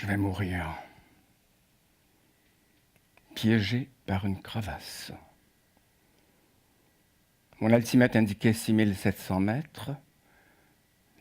vais mourir. Piégé par une crevasse. Mon altimètre indiquait 6700 mètres.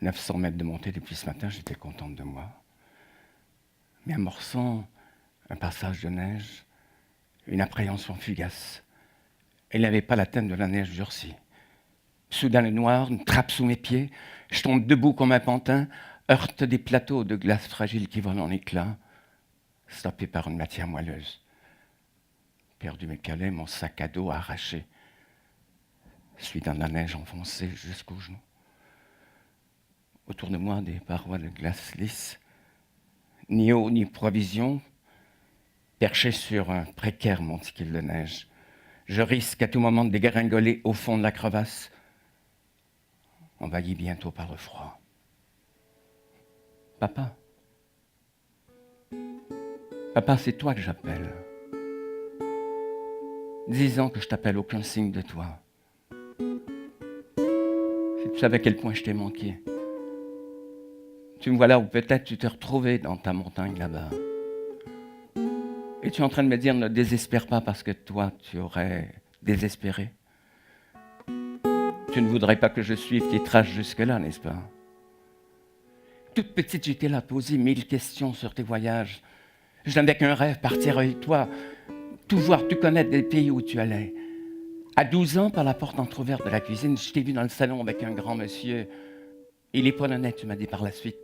900 mètres de montée depuis ce matin, j'étais contente de moi. Mais amorçant un passage de neige, une appréhension fugace. Il n'avait pas la teinte de la neige durcie. Soudain le noir, une trappe sous mes pieds, je tombe debout comme un pantin, heurte des plateaux de glace fragile qui volent en éclats, stoppé par une matière moelleuse. Perdu mes piolets, mon sac à dos arraché. Je suis dans la neige enfoncée jusqu'aux genoux. Autour de moi, des parois de glace lisse, ni eau ni provision, perché sur un précaire monticule de neige. Je risque à tout moment de dégringoler au fond de la crevasse, envahi bientôt par le froid. Papa, c'est toi que j'appelle. 10 ans que je t'appelle, aucun signe de toi. Si tu savais à quel point je t'ai manqué. Tu me vois là où peut-être tu t'es retrouvé dans ta montagne là-bas. Et tu es en train de me dire, ne désespère pas parce que toi, tu aurais désespéré. Tu ne voudrais pas que je suive tes traces jusque-là, n'est-ce pas? Toute petite, j'étais là, poser 1000 questions sur tes voyages. Je n'avais qu'un rêve, partir avec toi, tout voir, tout connaître des pays où tu allais. À 12 ans, par la porte entrouverte de la cuisine, je t'ai vu dans le salon avec un grand monsieur. Il est pas honnête, tu m'as dit par la suite.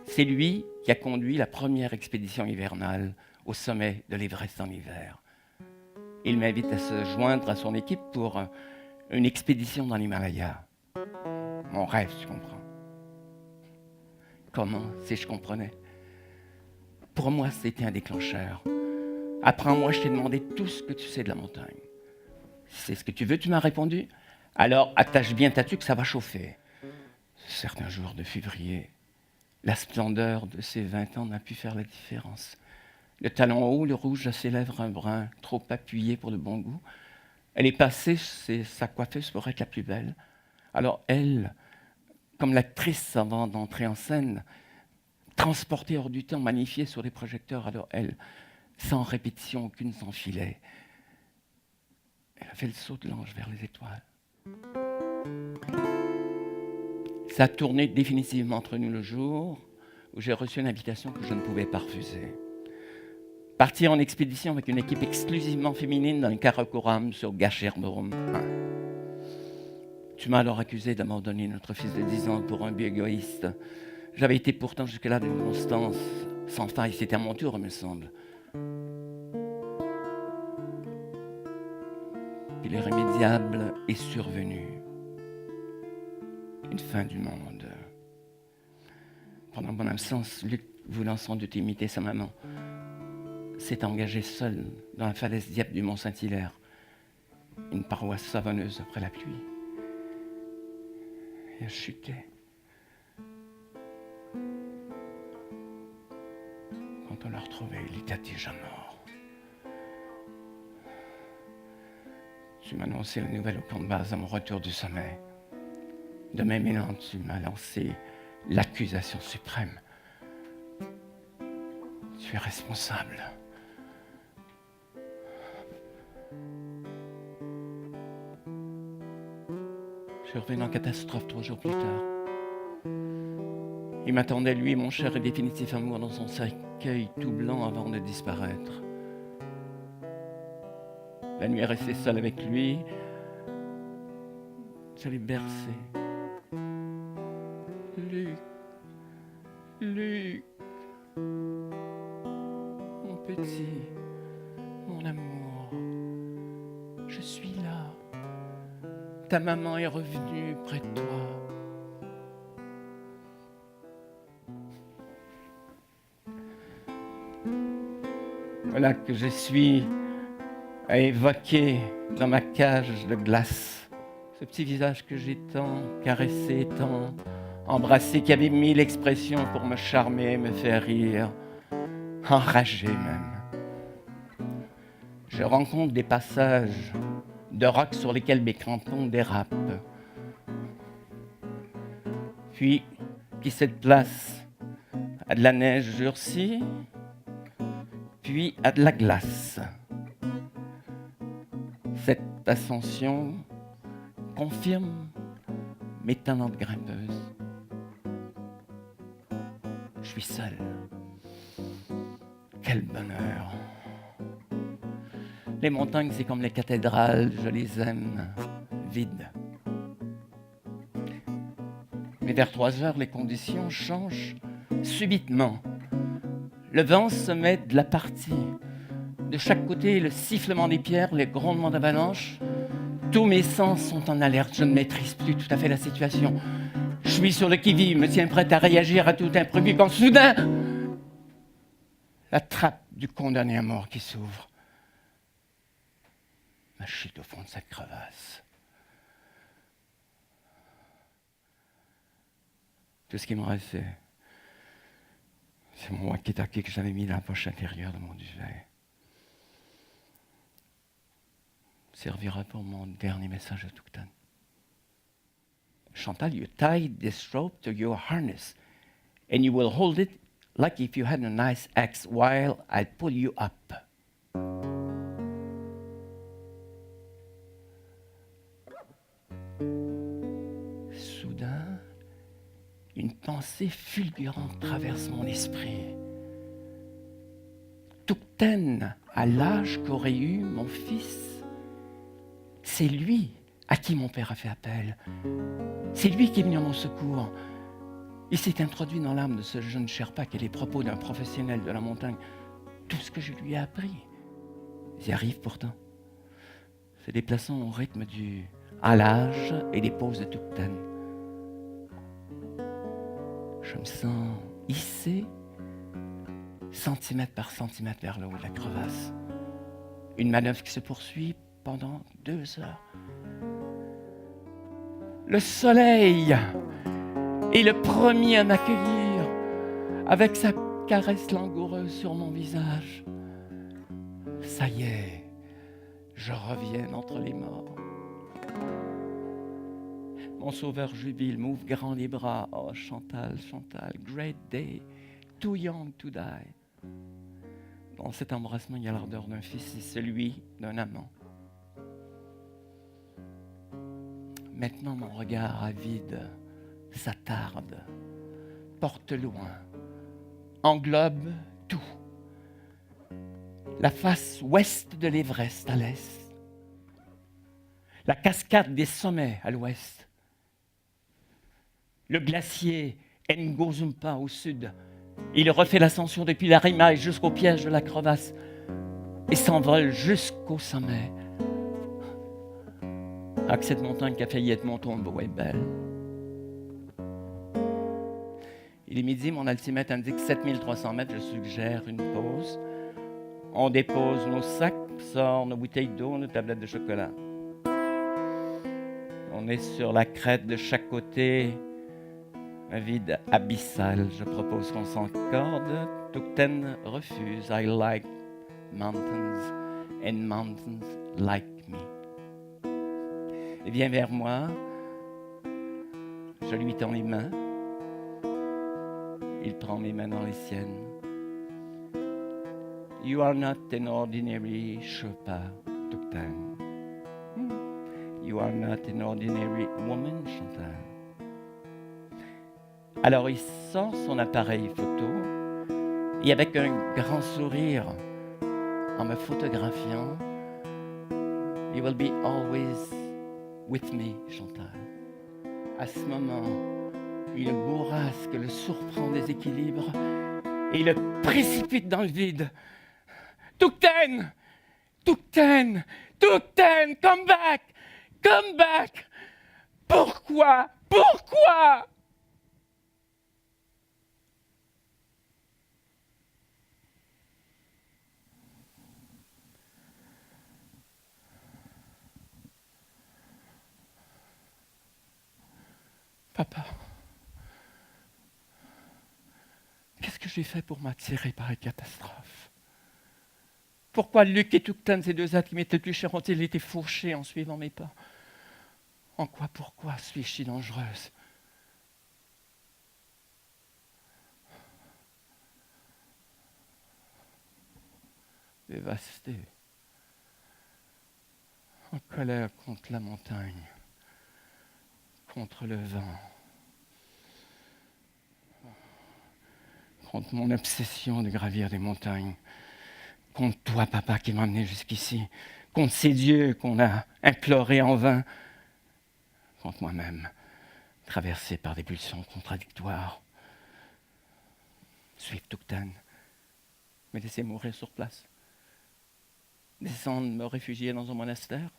C'est lui qui a conduit la première expédition hivernale au sommet de l'Everest en hiver. Il m'invite à se joindre à son équipe pour une expédition dans l'Himalaya. Mon rêve, tu comprends. Comment, si je comprenais? Pour moi, c'était un déclencheur. Après moi, je t'ai demandé tout ce que tu sais de la montagne. C'est ce que tu veux, tu m'as répondu. Alors, attache bien ta tuque, ça va chauffer. Certains jours de février, la splendeur de ses 20 ans n'a pu faire la différence. Le talon haut, le rouge à ses lèvres, un brun trop appuyé pour le bon goût. Elle est passée, sa coiffeuse pour être la plus belle. Alors elle, comme l'actrice avant d'entrer en scène, transportée hors du temps, magnifiée sur les projecteurs, alors elle, sans répétition aucune, s'enfilait. Elle a fait le saut de l'ange vers les étoiles. Ça a tourné définitivement entre nous le jour où j'ai reçu une invitation que je ne pouvais pas refuser. Partir en expédition avec une équipe exclusivement féminine dans le Karakoram sur Gasherbrum 1. Tu m'as alors accusé d'abandonner notre fils de 10 ans pour un but égoïste. J'avais été pourtant jusque-là d'une constance sans faille. C'était à mon tour, il me semble. Puis l'irrémédiable est survenu. Une fin du monde. Pendant mon absence, Luc, voulant sans doute imiter sa maman, s'est engagé seul dans la falaise diape du Mont Saint-Hilaire, une paroisse savonneuse après la pluie. Il a chuté. Quand on l'a retrouvé, il était déjà mort. Tu m'as annoncé la nouvelle au camp de base à mon retour du sommet. De même élan, tu m'as lancé l'accusation suprême. Tu es responsable. Je suis revenu en catastrophe 3 jours plus tard. Il m'attendait, lui, mon cher et définitif amour, dans son cercueil tout blanc avant de disparaître. La nuit est restée seule avec lui. Je l'ai bercé. Luc, mon petit, mon amour, je suis là. Ta maman est revenue près de toi. Voilà que je suis à évoquer dans ma cage de glace ce petit visage que j'ai tant caressé, tant embrassé, qui avait 1000 expressions pour me charmer, me faire rire, enragé même. Je rencontre des passages de rocs sur lesquels mes crampons dérapent. Puis, qui cette place à de la neige durcie, puis à de la glace. Cette ascension confirme mes talents de grimpeuse. Je suis seul. Quel bonheur. Les montagnes, c'est comme les cathédrales, je les aime vides. Mais vers 3 heures, les conditions changent subitement. Le vent se met de la partie. De chaque côté, le sifflement des pierres, les grondements d'avalanche. Tous mes sens sont en alerte. Je ne maîtrise plus tout à fait la situation. Je suis sur le qui-vive, me tiens prêt à réagir à tout imprévu quand soudain, la trappe du condamné à mort qui s'ouvre. Ma chute au fond de cette crevasse. Tout ce qui me reste, c'est mon walkie-talkie que j'avais mis dans la poche intérieure de mon duvet. Servira pour mon dernier message à Tuckton. Chantal, you tie this rope to your harness and you will hold it like if you had a nice axe while I pull you up. Soudain, une pensée fulgurante traverse mon esprit. Tuckton, à l'âge qu'aurait eu mon fils, c'est lui à qui mon père a fait appel. C'est lui qui est venu à mon secours. Il s'est introduit dans l'âme de ce jeune Sherpa et les propos d'un professionnel de la montagne. Tout ce que je lui ai appris, j'y arrive pourtant. Se déplaçant au rythme du halage et des pauses de Tuckton. Je me sens hissé, centimètre par centimètre vers le haut de la crevasse. Une manœuvre qui se poursuit pendant 2 heures. Le soleil est le premier à m'accueillir avec sa caresse langoureuse sur mon visage. Ça y est, je reviens entre les morts. Mon sauveur jubile, m'ouvre grand les bras. Oh, Chantal, Chantal, great day, too young to die. Dans cet embrassement, il y a l'ardeur d'un fils et celui d'un amant. Maintenant, mon regard avide s'attarde, porte loin, englobe tout. La face ouest de l'Everest à l'est, la cascade des sommets à l'ouest, le glacier Ngozumpa au sud. Il refait l'ascension depuis la Rimaï jusqu'au piège de la crevasse et s'envole jusqu'au sommet. Ah, que cette montagne qui a failli être mon tombeau est belle. Il est midi, mon altimètre indique 7300 mètres, je suggère une pause. On dépose nos sacs, sort nos bouteilles d'eau, nos tablettes de chocolat. On est sur la crête de chaque côté, un vide abyssal. Je propose qu'on s'encorde. Tuckton refuse. I like mountains and mountains like me. Il vient vers moi. Je lui tends les mains. Il prend mes mains dans les siennes. You are not an ordinary Sherpa, Tuckton. You are not an ordinary woman, Chantal. Alors il sort son appareil photo et avec un grand sourire, en me photographiant, You will be always with me, Chantal. À ce moment, il bourrasque, le surprend des équilibres et le précipite dans le vide. Tuckton! Tuckton! Tuckton! Come back! Come back! Pourquoi? Pourquoi? Papa, qu'est-ce que j'ai fait pour m'attirer par une catastrophe? Pourquoi Luc et Tuckton, ces deux êtres qui m'étaient plus chers, ont-ils été fourchés en suivant mes pas? En quoi, pourquoi suis-je si dangereuse? dévasté, en colère contre la montagne, contre le vent, contre mon obsession de gravir des montagnes, contre toi, papa, qui m'a amené jusqu'ici, contre ces dieux qu'on a implorés en vain, contre moi-même, traversé par des pulsions contradictoires. Suivre Tughtan, me laisser mourir sur place, descendre, me réfugier dans un monastère,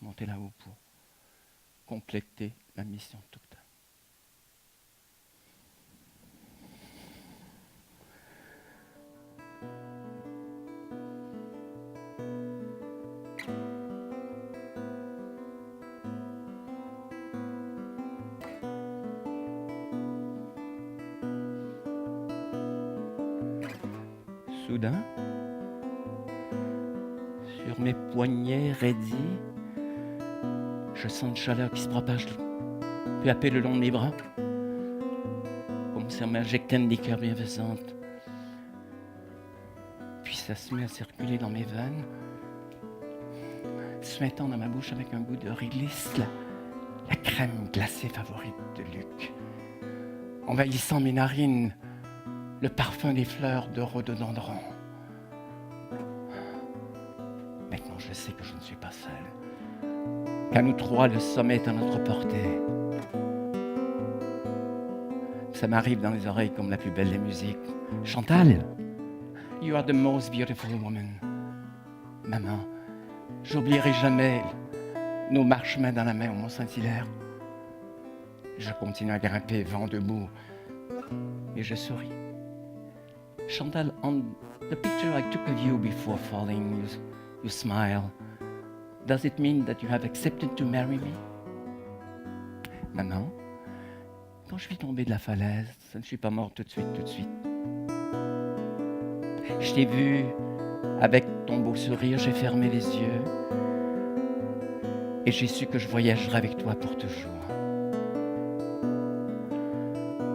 monter là-haut pour compléter la mission de Tughtan. Soudain, sur mes poignets raidis, je sens une chaleur qui se propage peu à peu le long de mes bras, comme si on m'injectait une liqueur bienfaisante. Puis ça se met à circuler dans mes veines, se mettant dans ma bouche avec un goût de réglisse, la crème glacée favorite de Luc, envahissant mes narines, le parfum des fleurs de rhododendron. Maintenant, je sais que je ne suis pas seul. Qu'à nous trois, le sommet est à notre portée. Ça m'arrive dans les oreilles comme la plus belle des musiques. Chantal, you are the most beautiful woman. Maman, j'oublierai jamais nos marches main dans la main au Mont-Saint-Hilaire. Je continue à grimper, vent debout, et je souris. Chantal, on the picture I took of you before falling, you smile. Does it mean that you have accepted to marry me? Maman, quand je suis tombée de la falaise, je ne suis pas morte tout de suite. Je t'ai vu avec ton beau sourire, j'ai fermé les yeux et j'ai su que je voyagerais avec toi pour toujours.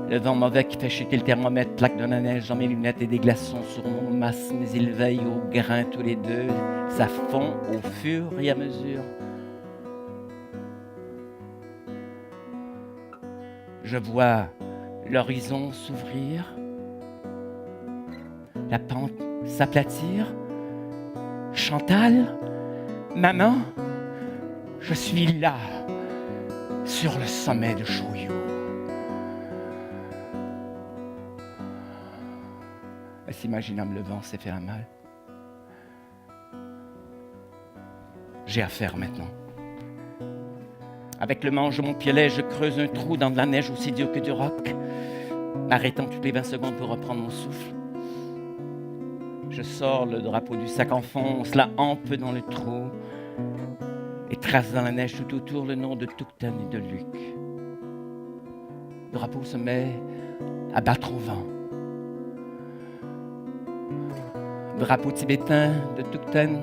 Le vent mauvais qui fait chuter le thermomètre plaque de la neige dans mes lunettes et des glaçons sur mon masque, mais ils veillent au grain tous les deux. Ça fond au fur et à mesure. Je vois l'horizon s'ouvrir, la pente s'aplatir. Chantal, maman, je suis là, sur le sommet de Chouyou. Est-ce imaginable, le vent s'est fait un mal. J'ai affaire maintenant. Avec le manche de mon piolet, je creuse un trou dans de la neige aussi dur que du roc, m'arrêtant toutes les 20 secondes pour reprendre mon souffle. Je sors le drapeau du sac, enfonce la hampe dans le trou et trace dans la neige tout autour le nom de Tughtan et de Luc. Le drapeau se met à battre au vent. Drapeau tibétain de Tughtan,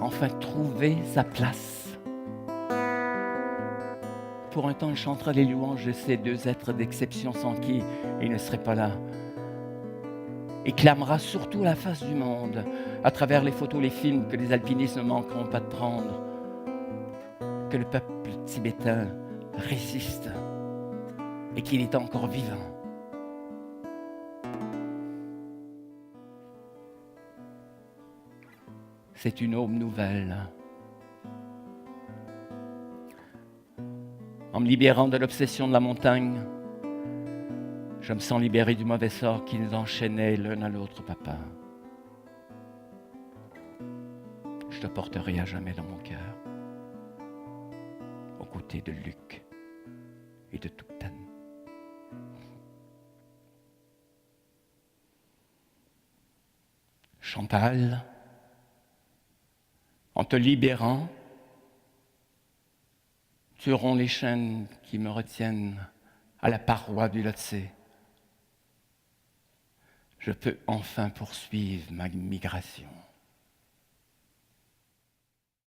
enfin trouvé sa place. Pour un temps, il chantera les louanges de ces deux êtres d'exception sans qui il ne serait pas là. Il clamera surtout la face du monde, à travers les photos, les films que les alpinistes ne manqueront pas de prendre, que le peuple tibétain résiste et qu'il est encore vivant. C'est une aube nouvelle. En me libérant de l'obsession de la montagne, je me sens libéré du mauvais sort qui nous enchaînait l'un à l'autre, papa. Je te porterai à jamais dans mon cœur, aux côtés de Luc et de Tughtan. Chantal, en te libérant, tu romps les chaînes qui me retiennent à la paroi du Lhotse. Je peux enfin poursuivre ma migration.